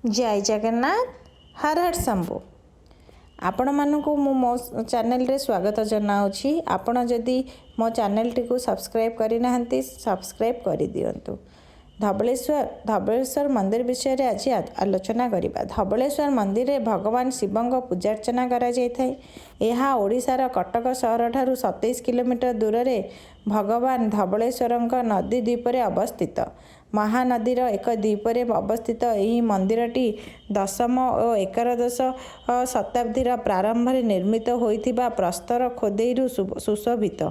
जय जगन्नाथ हर हर शंभु आपण मानक मो चैनल रे स्वागत जनाऊँगी। आपण जदि मो चैनल टी को सब्सक्राइब करना सब्सक्राइब कर दिंतु। धवलेश्वर मंदिर विषय रे आज आलोचना करिबा। धवलेश्वर मंदिर रे भगवान शिवंग पूजार्चना करा जायथाय। यह ओडिशार कटक सहर ठारू 27 किलोमीटर दूर रे भगवान धवलेश्वरंक नदी द्वीप अवस्थित। महानदीर एक द्वीपरे अवस्थित यही मंदिरटी दशम और एकादश शताब्दीर प्रारंभ में निर्मित होइथिबा प्रस्तर खोदेइरु सुशोभित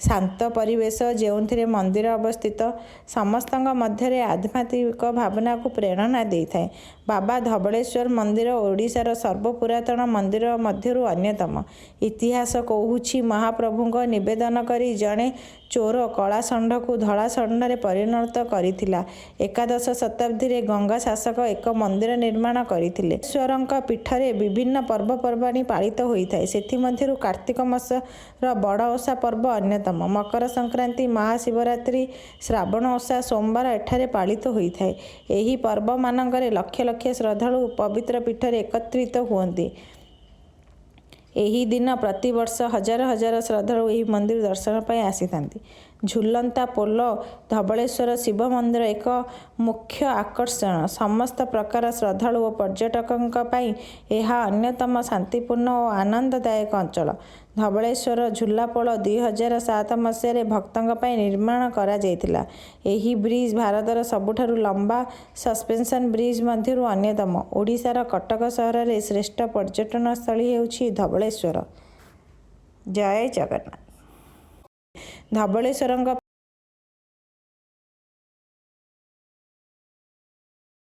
शांत परिवेश जो मंदिर अवस्थित समस्तंग मध्य आध्यात्मिक भावना को प्रेरणा देइथाय। बाबा धवलेश्वर मंदिर ओडिशार सर्वपुरातन मंदिर मध्यरु अन्यतम। इतिहास कहूछि महाप्रभुଙ୍କ निवेदन करी जड़े चोर कला षंढ को धला षंढ परिणत करिथिला। एकादश शताब्दी रे गंगा शासक एक मंदिर निर्माण करथिले। ईश्वरंक पीठरे विभिन्न पर्वपर्वाणी पालित होइथाय। सेथि मध्यरु कार्तिक मासर बड़ ओषा पर्व अन्यतम। मकर संक्रांति महाशिवरात्रि श्रावण ओषा सोमवार एठारे पालित होइथाय। एही पर्व मानकरे लक्ष लक्ष श्रद्धालु पवित्र पीठरे एकत्रित हुअन्ति। एही दिन प्रतिवर्ष हजार हजार श्रद्धालु एही मंदिर दर्शन पाई आसीथांती। झुलंता पोल धवलेश्वर शिव मंदिर एक मुख्य आकर्षण। समस्त प्रकार श्रद्धालु और पर्यटकों पाई यह अन्यतम शांतिपूर्ण और आनंददायक अंचल। धवलेश्वर झुलापोल 2007 मसीह भक्तों पाई निर्माण करा जायतिला। एही ब्रिज भारतर सबुठारु लंबा सस्पेंशन ब्रिज मध्यरु अन्यतम। ओडिशार कटक सहर रे श्रेष्ठ पर्यटन स्थली हेउछि धवलेश्वर। जय जगन्नाथ। धवलेश्वरंक